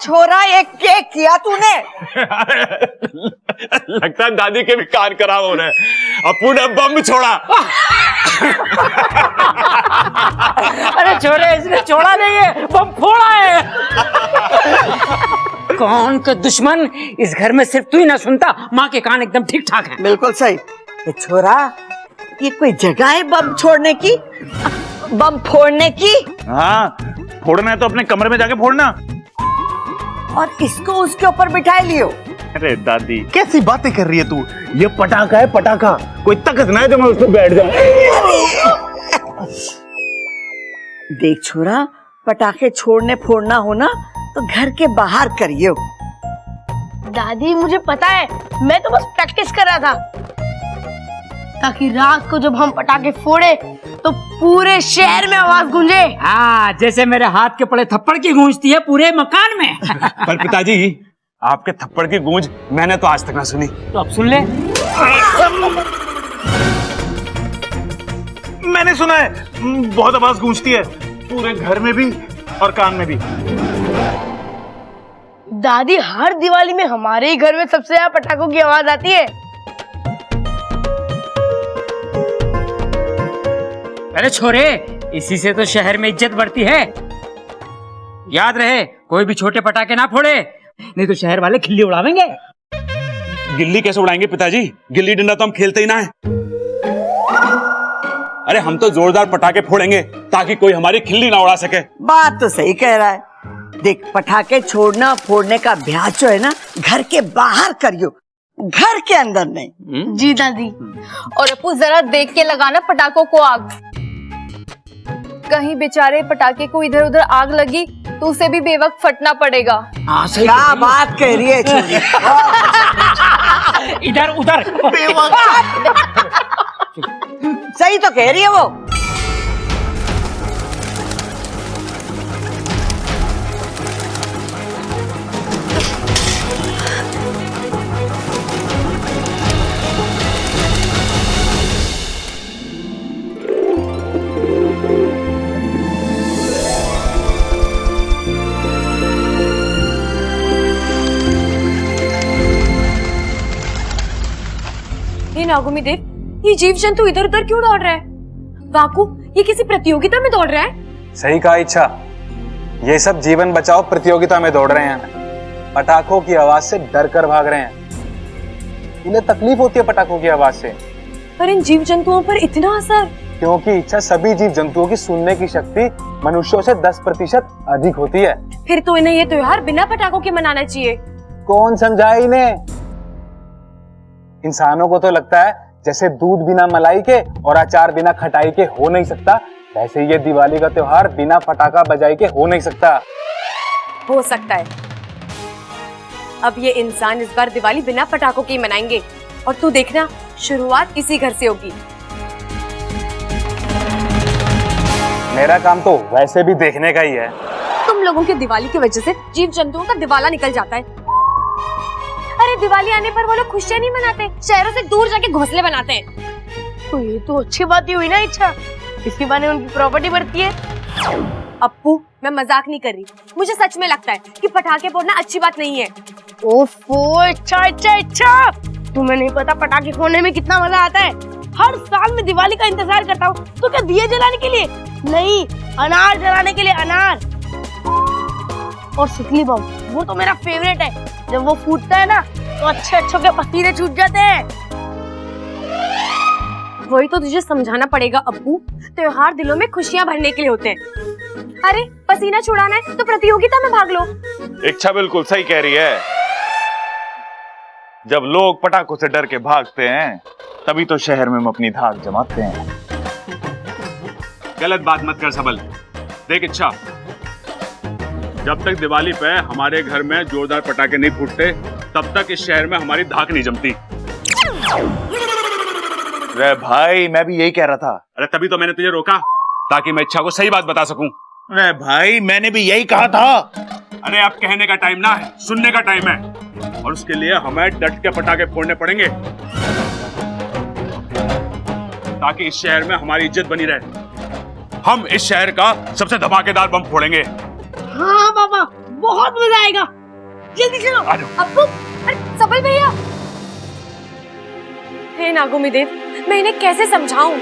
छोरा, ये क्या किया तूने? लगता है दादी के भी कान खराब हो रहे हैं। अप्पू ने बम छोड़ा। अरे छोरे, इसने छोड़ा नहीं है, बम फोड़ा है। कौन का दुश्मन? इस घर में सिर्फ तू ही ना सुनता, माँ के कान एकदम ठीक ठाक हैं। बिल्कुल सही। ये छोरा, ये कोई जगह है बम छोड़ने की, बम फोड़ने की? हाँ, फोड़ना है तो अपने कमरे में जाके फोड़ना। और इसको उसके ऊपर बिठाए लियो। अरे दादी, कैसी बातें कर रही है तू? ये पटाखा है, पटाखा। कोई ताकत ना है जो मैं उस पर बैठ जाऊं। देख छोरा, पटाखे छोड़ने फोड़ना हो ना तो घर के बाहर करियो। दादी मुझे पता है, मैं तो बस प्रैक्टिस कर रहा था ताकि रात को जब हम पटाखे फोड़े तो पूरे शहर में आवाज गूंजे। हाँ, जैसे मेरे हाथ के पड़े थप्पड़ की गूंजती है पूरे मकान में। पर पिताजी, आपके थप्पड़ की गूंज मैंने तो आज तक ना सुनी। तो अब सुन ले। मैंने सुना है, बहुत आवाज गूंजती है, पूरे घर में भी और कान में भी। दादी, हर दिवाली में हमारे ही घर में सबसे ज्यादा पटाखों की आवाज आती है। अरे छोरे, इसी से तो शहर में इज्जत बढ़ती है। याद रहे, कोई भी छोटे पटाखे ना फोड़े, नहीं तो शहर वाले खिल्ली उड़ावेंगे। गिल्ली कैसे उड़ाएंगे पिताजी? गिल्ली डंडा तो हम खेलते ही ना है। अरे हम तो जोरदार पटाखे फोड़ेंगे ताकि कोई हमारी खिल्ली ना उड़ा सके। बात तो सही कह रहा है। देख, पटाखे छोड़ना फोड़ने का अभ्यास जो है ना, घर के बाहर करियो, घर के अंदर नहीं। जी दादी। और अपू, जरा देख के लगाना पटाखों को आग। कहीं बेचारे पटाखे को इधर उधर आग लगी तो उसे भी बेवक्त फटना पड़ेगा। हाँ, सही। क्या बात कह रही है छोरी? इधर उधर सही तो कह रही है वो। नागुमी देव, ये जीव जंतु इधर उधर क्यों दौड़ रहा है? वाकू, ये किसी प्रतियोगिता में दौड़ रहा है? सही कहा इच्छा, ये सब जीवन बचाओ प्रतियोगिता में दौड़ रहे हैं। पटाखों की आवाज से डर कर भाग रहे हैं। इन्हें तकलीफ होती है पटाखों की आवाज से। पर इन जीव जंतुओं पर इतना असर? क्योंकि इच्छा, सभी जीव जंतुओं की सुनने की शक्ति मनुष्यों से 10% अधिक होती है। फिर तो इन्हें ये त्योहार बिना पटाखों के मनाना चाहिए। कौन समझाए इन्हें? इंसानों को तो लगता है जैसे दूध बिना मलाई के और अचार बिना खटाई के हो नहीं सकता, वैसे ये दिवाली का त्योहार बिना पटाखा बजाई के हो नहीं सकता। हो सकता है। अब ये इंसान इस बार दिवाली बिना पटाखों के ही मनाएंगे, और तू देखना, शुरुआत इसी घर से होगी। मेरा काम तो वैसे भी देखने का ही है। तुम लोगों की दिवाली की वजह से जीव जंतुओं का दिवाला निकल जाता है। अरे दिवाली आने पर वो लोग खुशियां नहीं मनाते, शहरों से दूर जाके घोंसले बनाते हैं। तो ये तो अच्छी बात ही हुई ना इच्छा, इसी बहाने उनकी प्रॉपर्टी बढ़ती है। अप्पू, मैं मजाक नहीं कर रही, मुझे सच में लगता है कि पटाखे फोड़ना अच्छी बात नहीं है। ओफो, इच्छा, तुम्हें नहीं पता पटाखे फोड़ने में कितना मजा आता है। हर साल मैं दिवाली का इंतजार करता हूँ। तो क्या दिए जलाने के लिए? नहीं, अनार जलाने के लिए। अनार और सिकली बम, वो तो मेरा फेवरेट है। जब वो फूटता है ना तो अच्छे के पसीने छूट जाते हैं। वही तो तुझे समझाना पड़ेगा अप्पू, त्योहार दिलों में खुशियां भरने के लिए होते हैं। अरे पसीना छुड़ाना है तो प्रतियोगिता में भाग लो। इच्छा बिल्कुल सही कह रही है। जब लोग पटाखों से डर के भागते हैं, तभी तो शहर में हम अपनी धाक जमाते हैं। गलत बात मत कर सबल। देख इच्छा, जब तक दिवाली पे हमारे घर में जोरदार पटाखे नहीं फूटते, तब तक इस शहर में हमारी धाक नहीं जमती। अरे भाई, मैं भी यही कह रहा था। अरे तभी तो मैंने तुझे रोका, ताकि मैं इच्छा को सही बात बता सकूं। अरे भाई, मैंने भी यही कहा था। अरे अब कहने का टाइम ना है, सुनने का टाइम है, और उसके लिए हमें डट के पटाखे फोड़ने पड़ेंगे, ताकि इस शहर में हमारी इज्जत बनी रहे। हम इस शहर का सबसे धमाकेदार बम फोड़ेंगे। हाँ बाबा, बहुत मजा आएगा। जल्दी चलो। अब्बू, अरे सबल भैया। हे नागुमी देव, मैं इन्हें कैसे समझाऊं?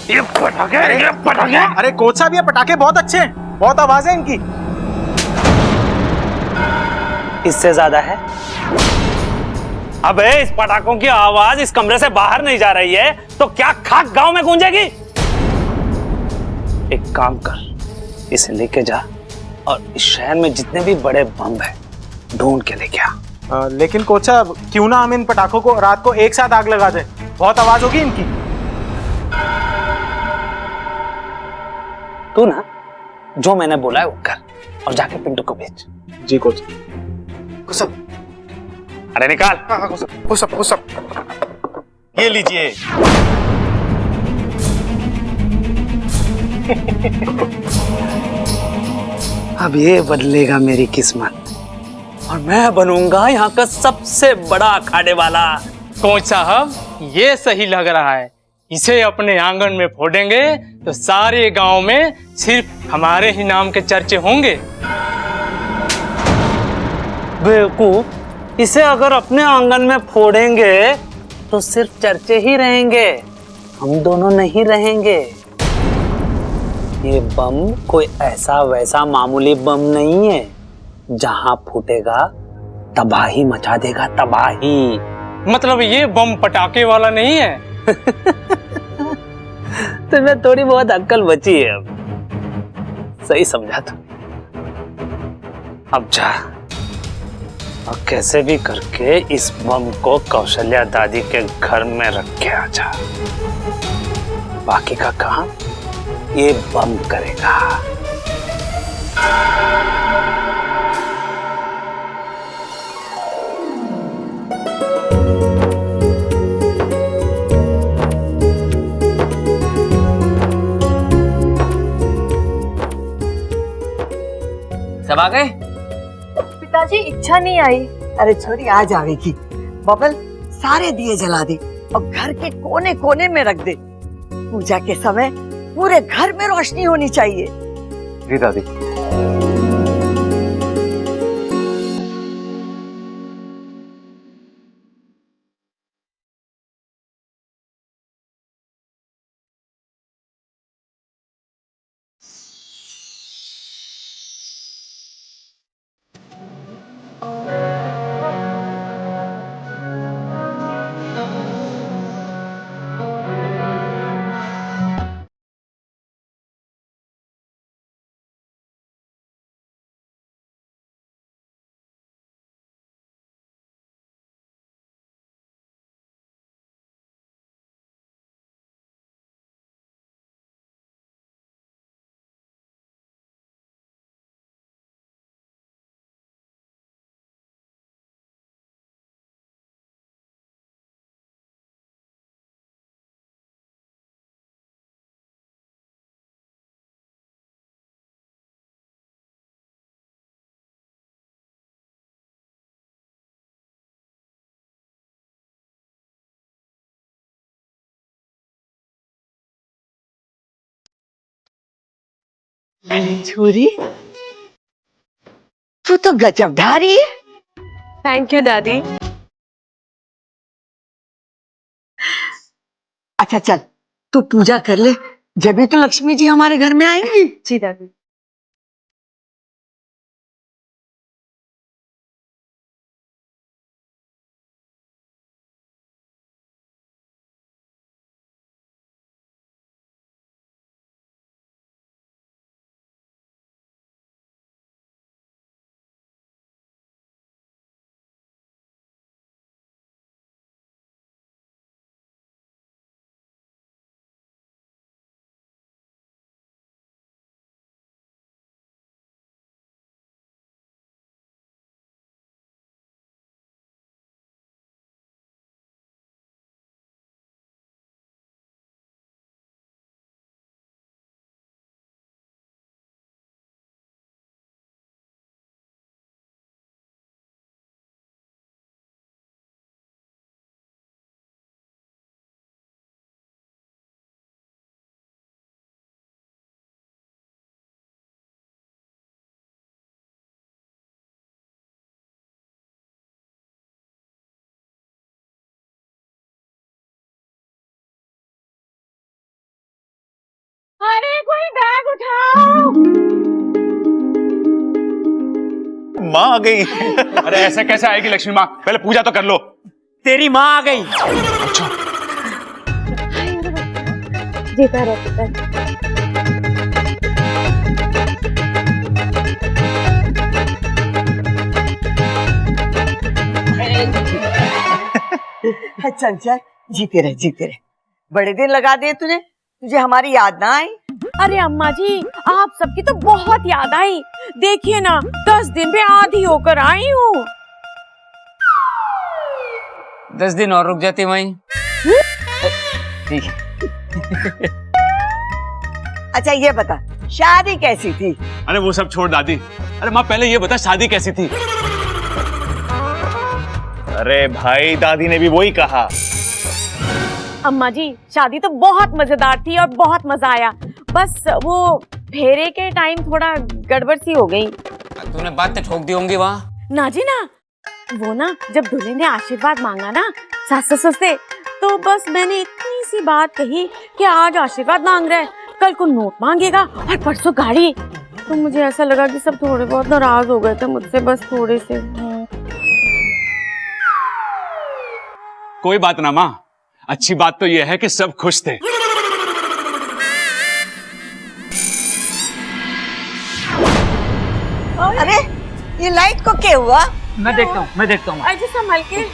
ये पटाखे। अरे कोच साहब, ये पटाखे बहुत अच्छे हैं, बहुत आवाज है इनकी। इससे ज्यादा है। अबे इस पटाखों की आवाज इस कमरे से बाहर नहीं जा रही है तो क्या खाक गांव में गूंजेगी? एक काम कर, इसे लेके जा और इस शहर में जितने भी बड़े बम है ढूंढ के लेके आ। लेकिन कोच साहब, क्यों ना हम इन पटाखों को रात को एक साथ आग लगा दें, बहुत आवाज होगी इनकी। तू ना जो मैंने बोला है वो कर और जाके पिंटू को भेज। जी कोच। अरे निकाल। ये लीजिए। अब ये बदलेगा मेरी किस्मत और मैं बनूंगा यहाँ का सबसे बड़ा अखाड़े वाला। कोच साहब, ये सही लग रहा है। इसे अपने आंगन में फोड़ेंगे तो सारे गांव में सिर्फ हमारे ही नाम के चर्चे होंगे। बेवकूफ, इसे अगर अपने आंगन में फोड़ेंगे तो सिर्फ चर्चे ही रहेंगे, हम दोनों नहीं रहेंगे। ये बम कोई ऐसा वैसा मामूली बम नहीं है, जहां फूटेगा तबाही मचा देगा, तबाही। मतलब ये बम पटाखे वाला नहीं है? तुम्हें थोड़ी बहुत अक्ल बची है अब। सही समझा तू। अब जा और कैसे भी करके इस बम को कौशल्या दादी के घर में रख के आ जा। बाकी का काम ये बम करेगा। सब आ गए? पिताजी, इच्छा नहीं आई। अरे छोरी, आ जाएगी। बबल, सारे दिए जला दे और घर के कोने कोने में रख दे। पूजा के समय पूरे घर में रोशनी होनी चाहिए। जी दादी। छोरी, तू तो गजबधारी है। थैंक यू दादी। अच्छा चल, तू पूजा कर ले, जब भी तो लक्ष्मी जी हमारे घर में आएंगी। जी दादी। माँ आ गई। अरे ऐसे कैसे आएगी लक्ष्मी माँ, पहले पूजा तो कर लो। तेरी माँ आ गई। जीता रहे पुत्र। चल चल, जीते रहे जीते रहे। बड़े दिन लगा दिए तुझे, तुझे हमारी याद ना आई? अरे अम्मा जी, आप सबकी तो बहुत याद आई। देखिए ना, 10 दिन में आधी होकर आई हूँ। 10 दिन और रुक जाती वहीं। ठीक है। अच्छा ये बता, शादी कैसी थी? अरे वो सब छोड़ दादी, अरे माँ पहले ये बता शादी कैसी थी? अरे भाई दादी ने भी वही कहा। अम्मा जी, शादी तो बहुत मजेदार थी और बहुत मजा आया। बस वो फेरे के टाइम थोड़ा गड़बड़ सी हो गई। तूने बातें ठोक दी होंगी वहाँ। ना जी ना, वो ना जब दूल्हे ने आशीर्वाद मांगा ना सास ससुर से, तो बस मैंने इतनी सी बात कही कि आज आशीर्वाद मांग रहा है, कल को नोट मांगेगा और परसों गाड़ी। तो मुझे ऐसा लगा कि सब थोड़े बहुत नाराज हो गए थे मुझसे, बस थोड़े से। कोई बात ना माँ, अच्छी बात तो यह है कि सब खुश थे। अरे ये लाइट को क्या हुआ? मैं देखता हूँ। अजय संभल के।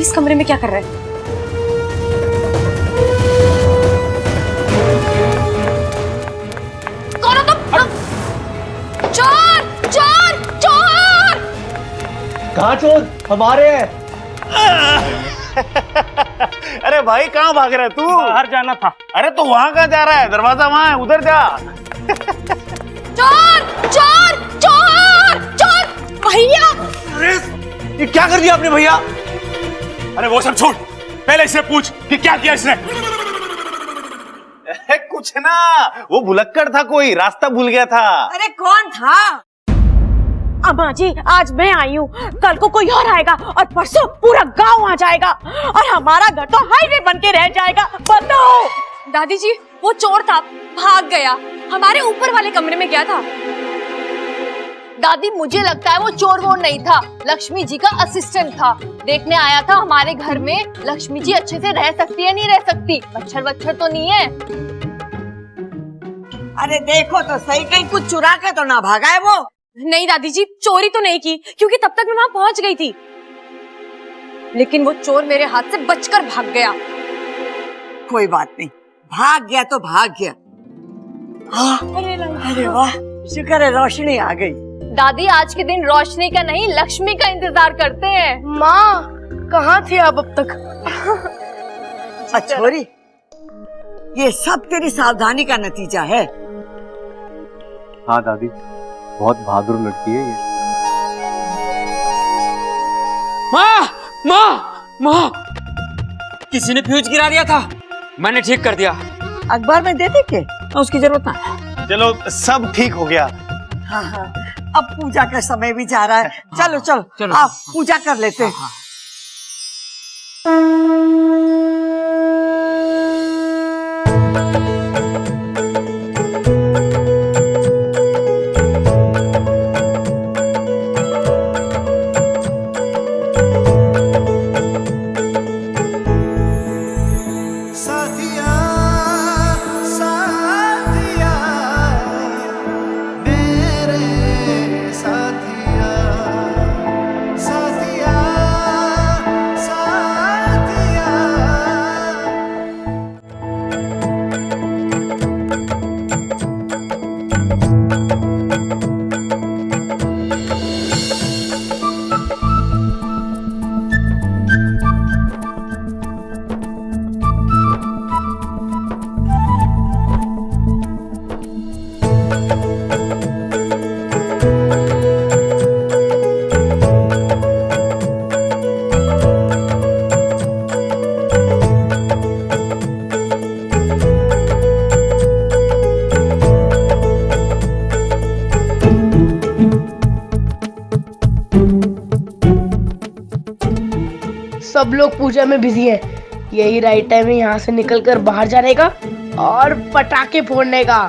इस कमरे में क्या कर रहा है? कौन हो तुम? चोर चोर चोर! कहाँ चोर? हमारे हैं। अरे भाई कहाँ भाग रहा है तू? बाहर जाना था। अरे तो वहाँ कहाँ जा रहा है? दरवाजा वहाँ है, उधर जा। चोर चोर चोर चोर! भैया! अरे ये क्या कर दिया आपने भैया? अरे वो सब छोड़, पहले इससे पूछ कि क्या किया इसने। कुछ ना, वो भुलक्कड़ था, कोई रास्ता भूल गया था। अरे कौन था? अम्मा जी, आज मैं आई हूँ, कल को कोई और आएगा और परसों पूरा गांव आ जाएगा और हमारा घर तो हाईवे बन के रह जाएगा। बताओ। दादी जी, वो चोर था, भाग गया, हमारे ऊपर वाले कमरे में गया था। दादी मुझे लगता है वो चोर वोर नहीं था, लक्ष्मी जी का असिस्टेंट था। देखने आया था हमारे घर में लक्ष्मी जी अच्छे से रह सकती है नहीं रह सकती, मच्छर वच्छर तो नहीं है। अरे देखो तो सही, कहीं कुछ चुरा के तो ना भागा है वो? नहीं दादी जी, चोरी तो नहीं की, क्योंकि तब तक मैं वहां पहुंच गई थी। लेकिन वो चोर मेरे हाथ से बचकर भाग गया। कोई बात नहीं, भाग गया तो भाग गया। अरे वाह, शुक्र है रोशनी आ गई। दादी आज के दिन रोशनी का नहीं लक्ष्मी का इंतजार करते हैं। माँ, कहाँ थी आप अब तक? छोरी, ये सब तेरी सावधानी का नतीजा है। हाँ दादी, बहुत बहादुर लड़की है ये। माँ माँ माँ, किसी ने फ्यूज गिरा दिया था, मैंने ठीक कर दिया। अखबार में दे दे के? उसकी जरूरत ना है। चलो सब ठीक हो गया। हाँ हाँ, अब पूजा का समय भी जा रहा है। चलो चलो चलो। आप पूजा कर लेते हैं। साथिया, मेरे सब लोग पूजा में बिजी हैं। यही राइट टाइम है यहाँ से निकलकर बाहर जाने का और पटाखे फोड़ने का।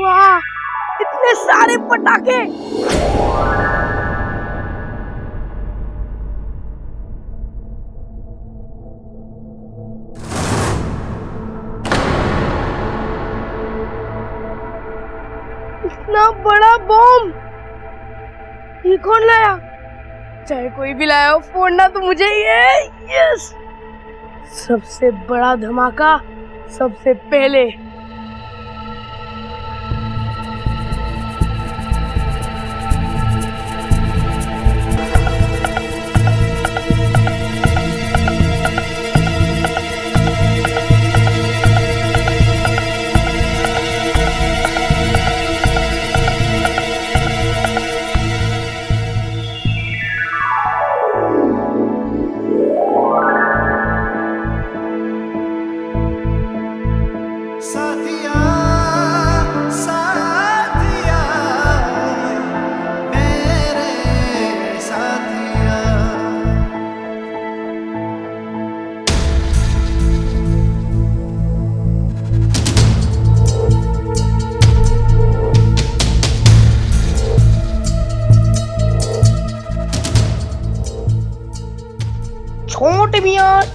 वाह, इतने सारे पटाखे! इतना बड़ा बम ये कौन लाया? चाहे कोई भी लाया हो, फोड़ना तो मुझे ही है। यस, सबसे बड़ा धमाका सबसे पहले।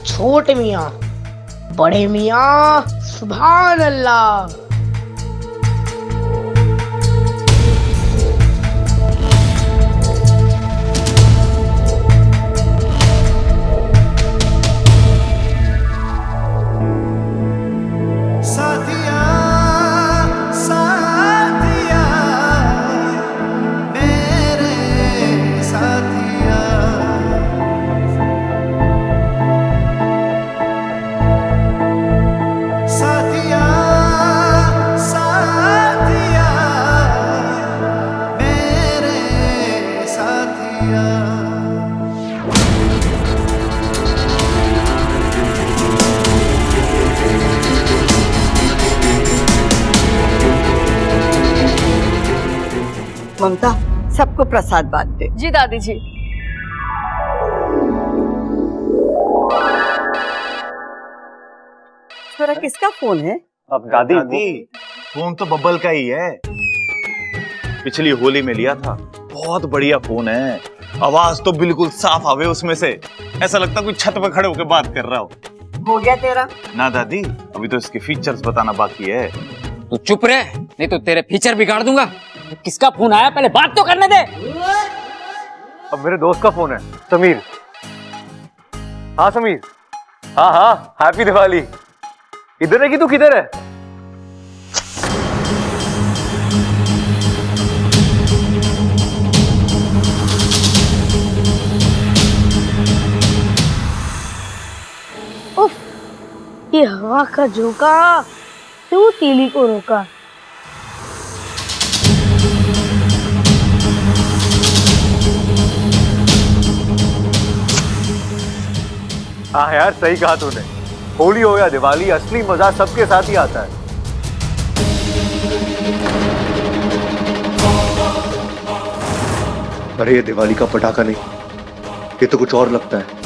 छोटे मियाँ, बड़े मियाँ, सुभान अल्लाह। ममता, सबको प्रसाद बांट दे। जी दादी जी। छोरा, किसका फोन है? अब दादी फोन तो बब्बल का ही है, पिछली होली में लिया था। बहुत बढ़िया फोन है, आवाज तो बिल्कुल साफ आवे उसमें से, ऐसा लगता कोई छत पर खड़े होकर बात कर रहा हो। हो गया तेरा? ना दादी, अभी तो इसके फीचर्स बताना बाकी है। तू चुप रहे, नहीं तो तेरे फीचर बिगाड़ दूंगा। किसका फोन आया, पहले बात तो करने दे। अब मेरे दोस्त का फोन है, समीर। हाँ समीर, हाँ हाँ, हैप्पी दिवाली। इधर है कि तू किधर है? उफ, ये हवा का झोंका क्यों तीली को रोका? हाँ यार, सही कहा तूने। होली हो या दिवाली, असली मजा सबके साथ ही आता है। अरे ये दिवाली का पटाखा नहीं, ये तो कुछ और लगता है।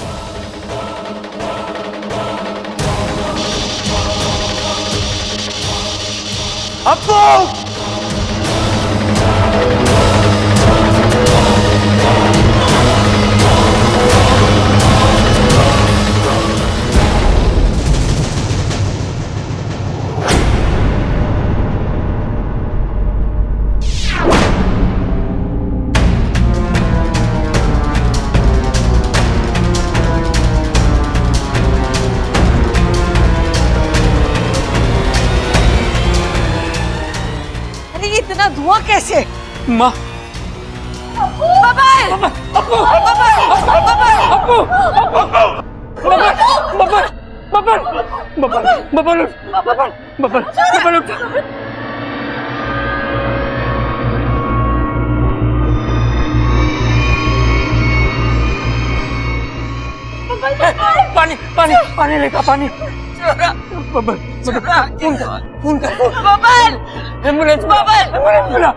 अप्पू! इतना धुआं कैसे? माँ, पानी पानी लेकर पानी बबल बबल एम्बुलेंस बुला